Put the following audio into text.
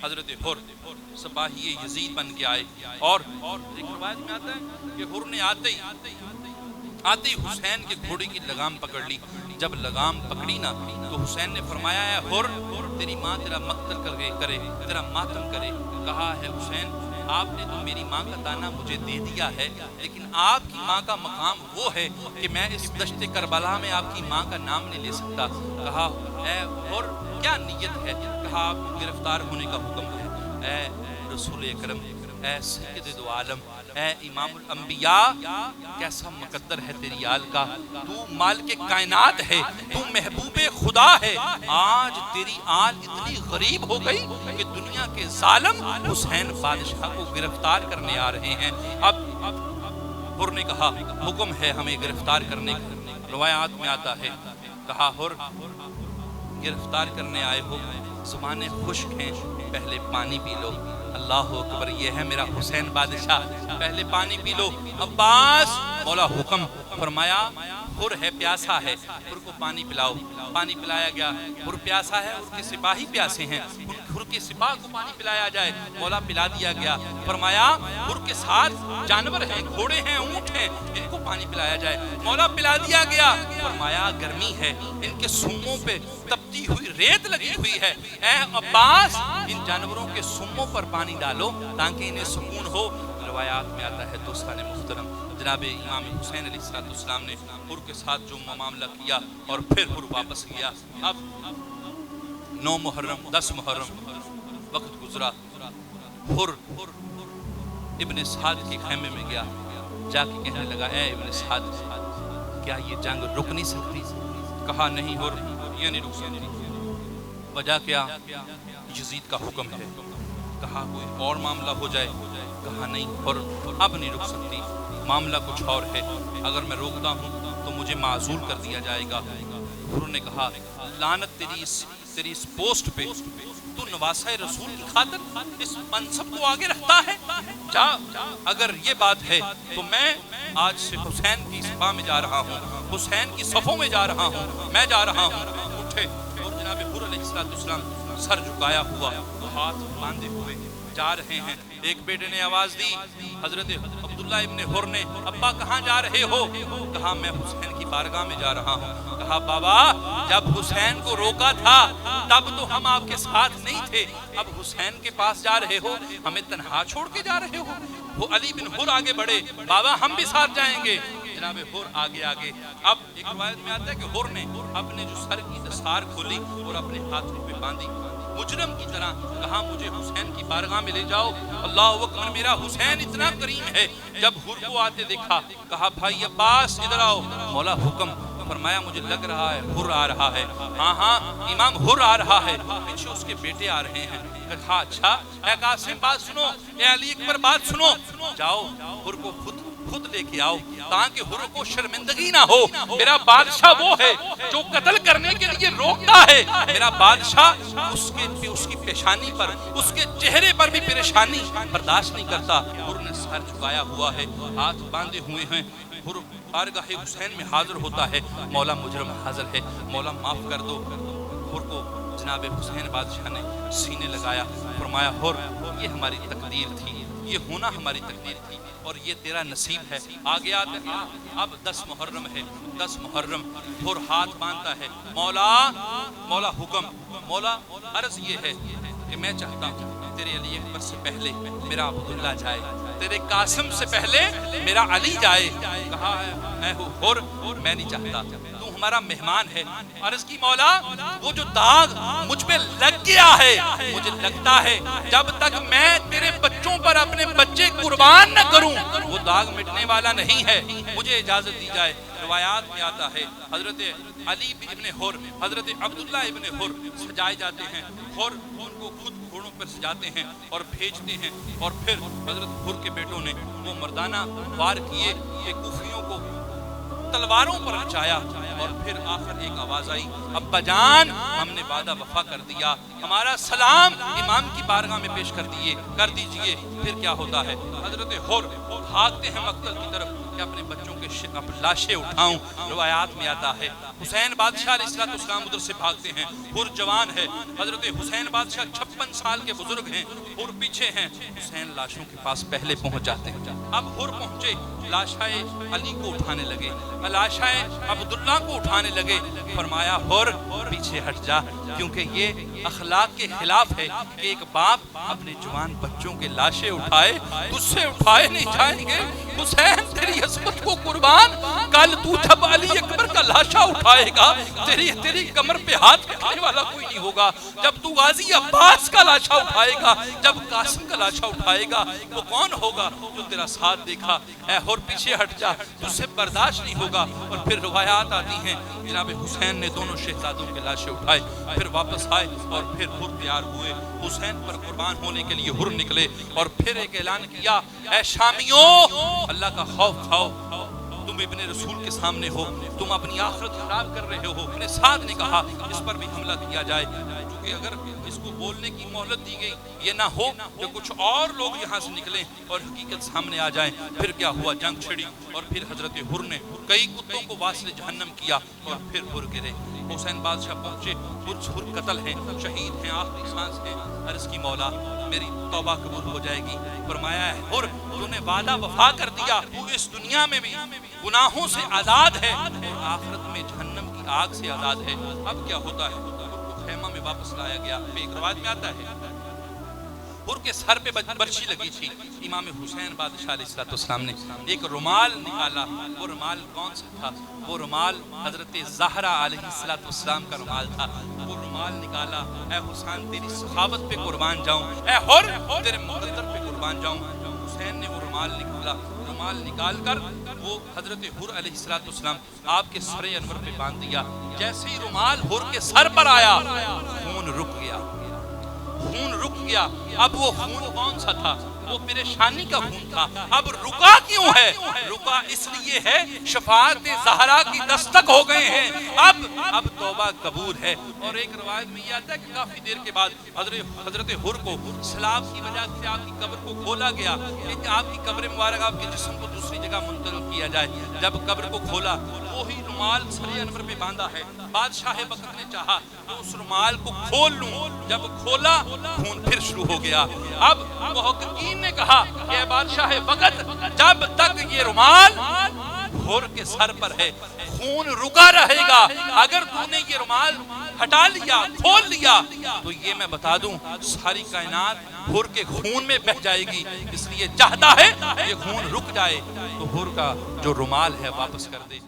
حضرت حر سپاہی یزید بن کے آئے، اور ایک روایت میں آتا ہے کہ حر نے آتے ہی حسین کے گھوڑے کی لگام پکڑ لی۔ جب لگام پکڑی نا تو حسین نے فرمایا ہے حر تیری ماں تیرا مقتل کرے، تیرا ماتم کرے۔ کہا ہے حسین آپ نے تو میری ماں کا دانا مجھے دے دیا ہے، لیکن آپ کی ماں کا مقام وہ ہے کہ میں اس دشت کربلا میں آپ کی ماں کا نام نہیں لے سکتا۔ کہا اے حر کیا نیت ہے؟ کہا آپ کو گرفتار ہونے کا حکم ہے۔ اے رسول اکرم، اے سید دو عالم، اے امام الانبیاء، کیسا مقدر ہے تیری آل کا، تو مالک کائنات ہے، تو محبوب خدا ہے۔ آج تیری آل اتنی غریب ہو گئی کہ دنیا کے ظالم حسین بادشاہ کو گرفتار کرنے آ رہے ہیں۔ اب حر نے کہا حکم ہے ہمیں گرفتار کرنے کا۔ روایات میں آتا ہے کہا حر گرفتار کرنے آئے ہو، زبانیں خشک ہیں، پہلے پانی پی لو۔ اللہ اکبر، یہ ہے میرا حسین بادشاہ، پہلے پانی پی لو۔ عباس مولا حکم فرمایا حر ہے پیاسا ہے، حر کو پانی پلاؤ۔ پانی پلایا گیا۔ حر پیاسا ہے، حر کے سپاہی پیاسے ہیں، حر کے سپاہ کو پانی پلایا جائے۔ مولا پلا دیا گیا۔ فرمایا حر کے ساتھ جانور ہیں، گھوڑے ہیں، اونٹ ہیں، ان کو پانی پلایا جائے۔ مولا پلا دیا گیا۔ فرمایا گرمی ہے، ان کے سموں پہ تپتی ہوئی ریت لگی ہوئی ہے، اے عباس ان جانوروں کے سموں پر پانی ڈالو تاکہ انہیں سکون ہو۔ روایات میں آتا ہے دوستان محترم جناب امام حسین علیہ السلام نے حر کے ساتھ جو معاملہ کیا اور پھر حر واپس گیا۔ اب 9 محرم 10 محرم وقت گزرا، حر ابن سعد کے خیمے میں گیا، جا کے کہنے لگا اے ابن سعد کیا یہ جنگ رک نہیں سکتی؟ کہا نہیں حر یہ نہیں رک سکتی۔ وجہ کیا؟ یزید کا حکم ہے۔ کہا کوئی اور معاملہ ہو جائے؟ کہا نہیں حر اب نہیں رک سکتی، معاملہ کچھ اور ہے، اگر میں روکتا ہوں تو مجھے معزول کر دیا جائے گا۔ حر نے کہا لعنت تیری اس پوسٹ پہ، تو نواسہ رسول کی خاطر اس منصب کو آگے رکھتا ہے؟ جا، اگر یہ بات ہے تو میں آج سے حسین کی سپاہ میں جا رہا ہوں، حسین کی صفوں میں جا رہا ہوں، میں جا رہا ہوں۔ اٹھے اور جناب حر علیہ السلام سر جھکایا ہوا، ہاتھ باندھے ہوئے جا رہے ہیں۔ ایک بیٹے نے آواز دی، حضرت عبداللہ ابن حر نے، ابا کہاں جا رہے ہو؟ کہا میں حسین کی بارگاہ میں جا رہا ہوں۔ کہا بابا جب حسین کو روکا تھا تب تو ہم آپ کے ساتھ نہیں تھے، اب حسین کے پاس جا رہے ہو، ہمیں تنہا چھوڑ کے جا رہے ہو؟ وہ علی بن حر آگے بڑھے، بابا ہم بھی ساتھ جائیں گے۔ جناب حر آگے آگے۔ اب ایک روایت میں آتا ہے کہ حر نے اپنے جو سر کی دستار کھولی اور اپنے ہاتھوں پہ باندھی، مجرم کی طرح کہا مجھے حسین کی بارگاہ میں لے جاؤ۔ اللہ اکبر، میرا حسین اتنا کریم ہے۔ جب حر کو آتے دیکھا کہا بھائی عباس ادھر آؤ۔ مولا حکم فرمایا مجھے لگ رہا ہے حر آ رہا ہے۔ ہاں ہاں امام حر آ رہا ہے، پیچھے اس کے بیٹے آ رہے ہیں۔ کہا اچھا اے قاسم بات سنو، اے علی اکبر بات سنو، جاؤ حر کو خود لے کے آؤ تاکہ حر کو شرمندگی نہ ہو۔ میرا بادشاہ وہ ہے جو قتل کرنے کے لیے روکتا ہے، میرا بادشاہ اس کی پیشانی پر، اس کے چہرے پر بھی پریشانی برداشت نہیں کرتا۔ حر نے سر جھکایا ہوا ہے، ہاتھ باندھے ہوئے ہیں۔ حر بارگاہ حسین میں حاضر ہوتا ہے، مولا مجرم حاضر ہے، مولا معاف کر دو۔ حر کو جناب حسین بادشاہ نے سینے لگایا، فرمایا حر یہ ہماری تقدیر تھی، یہ ہونا ہماری تقدیر تھی اور یہ تیرا نصیب ہے۔ آگے آتے اب 10 محرم ہے، 10 محرم حر ہاتھ باندھتا ہے، مولا حکم، مولا عرض یہ ہے کہ میں چاہتا ہوں تیرے علی اکبر سے پہلے میرا عبداللہ جائے، تیرے قاسم سے پہلے میرا علی جائے۔ کہا اے حر میں نہیں چاہتا، تو ہمارا مہمان ہے۔ عرض کی مولا وہ جو داغ مجھ پہ لگ گیا ہے، مجھے لگتا ہے جب تک میں تیرے بچوں پر اپنے بچے قربان نہ کروں وہ داغ مٹنے والا نہیں ہے، مجھے اجازت دی جائے۔ روایات میں آتا ہے حضرت علی ابن حر، حضرت عبداللہ ابن حر سجائے جاتے ہیں، حر ان کو خود گھوڑوں پر سجاتے ہیں اور بھیجتے ہیں، اور پھر حضرت حر کے بیٹوں نے وہ مردانہ وار کیے کہ کوفیوں کو تلواروں پر نچایا، اور پھر آخر ایک آواز آئی ابا جان ہم نے وعدہ وفا کر دیا، ہمارا سلام امام کی بارگاہ میں پیش کر دیجئے۔ پھر کیا ہوتا ہے؟ حضرت حر بھاگتے ہیں مقتل کی طرف کہ اپنے بچوں کے لاشیں اٹھاؤں۔ روایات میں آتا ہے حسین بادشاہ علیہ السلام ادھر سے بھاگتے ہیں، حر جوان ہے، حضرت حسین بادشاہ 56 سال کے بزرگ ہیں، حر پیچھے ہیں، حسین لاشوں کے پاس پہلے پہنچ جاتے ہیں۔ اب حر پہنچے، لاشائے علی کو اٹھانے لگے، لاشائے عبداللہ کو اٹھانے لگے۔ فرمایا حر پیچھے ہٹ جا، کیونکہ یہ اخلاق کے خلاف ہے کہ ایک باپ اپنے جوان بچوں کے لاشیں اٹھائے، تجھ سے اٹھائے نہیں جائیں گے۔ حسین تیری عظمت کو قربان، کل تو جب علی اکبر کا لاشا اٹھائے گا تیری کمر پہ ہاتھ رکھنے والا کوئی نہیں ہوگا۔ جب تو غازی عباس کا لاشا اٹھائے گا، جب قاسم کا لاشا اٹھائے گا، وہ کون ہوگا جو تیرا ساتھ دیکھا؟ اے حر پیچھے ہٹ جا، تجھ سے برداشت نہیں ہوگا۔ اور پھر روایات آتی ہیں جناب حسین نے دونوں شہزادوں کے لاشیں اٹھائے، پھر واپس آئے اور پھر حر تیار ہوئے، حسین پر قربان ہونے کے لیے حر نکلے اور پھر ایک اعلان کیا، اے شامیوں اللہ کا خوف کھاؤ، تم ابن رسول کے سامنے ہو، تم اپنی آخرت خراب کر رہے ہو۔ اپنے ساتھ نے کہا اس پر بھی حملہ کیا جائے، کیونکہ اگر اس کو بولنے کی مہلت دی گئی، یہ نہ ہو کہ کچھ اور لوگ یہاں سے نکلیں اور حقیقت سامنے آ جائیں۔ پھر کیا ہوا؟ جنگ چھڑی اور پھر حضرت حر نے کئی کتوں کو واصل جہنم کیا اور پھر حر گرے۔ حسین بادشاہ پہنچے، حر قتل ہیں، شہید ہیں، آخری سانس ہے۔ عرض کی مولا میری توبہ قبول ہو جائے گی؟ فرمایا ہے حر تو نے وعدہ وفا کر دیا، تو اس دنیا میں بھی گناہوں سے آزاد ہے اور آخرت میں جہنم کی آگ سے آزاد ہے۔ اب کیا ہوتا ہے؟ خیمہ میں واپس لایا گیا۔ ایک روایت میں آتا ہے حر کے سر پہ برچھی لگی تھی، امام حسین بادشاہ علیہ السلام نے ایک رومال نکالا۔ وہ رومال کون سا تھا؟ وہ رومال حضرت زہرا علیہ السلام کا رومال تھا۔ وہ رومال نکالا، اے حسین تیری سخاوت پہ قربان جاؤں، اے حر تیرے مقدر پہ قربان جاؤں۔ حسین نے وہ رومال نکالا، رومال نکال کر وہ حضرت حر علیہ السلام آپ کے سر انور پہ باندھ دیا۔ جیسے ہی رومال حر کے سر پر آیا، خون رک گیا، خون رک گیا۔ اب وہ خون کون سا تھا؟ وہ پریشانی کا خون تھا۔ اب رکا کیوں ہے؟ رکا اس لیے ہے شفاعت زہرا کی دستک ہو گئے ہیں، اب توبہ قبول ہے۔ اور ایک روایت میں یہ آتا ہے کہ کافی دیر کے بعد حضرت حر کو سیلاب کی وجہ سے آپ کی قبر کو کھولا گیا کہ آپ کی قبر مبارک، آپ کے جسم کو دوسری جگہ منتقل کیا جائے۔ جب قبر کو کھولا، وہی رومال سر انور پہ باندھا ہے۔ بادشاہ وقت نے چاہا کہ اس رومال کو کھول لوں، جب کھولا خون پھر شروع ہو گیا۔ اب محققین نے کہا کہ اے بادشاہ وقت، جب تک یہ رومال حر کے سر پر ہے خون رکا رہے گا، اگر تو نے یہ رومال ہٹا لیا، کھول لیا، تو یہ میں بتا دوں ساری کائنات حر کے خون میں بہہ جائے گی۔ اس لیے چاہتا ہے یہ خون رک جائے تو حر کا جو رومال ہے واپس کر دے۔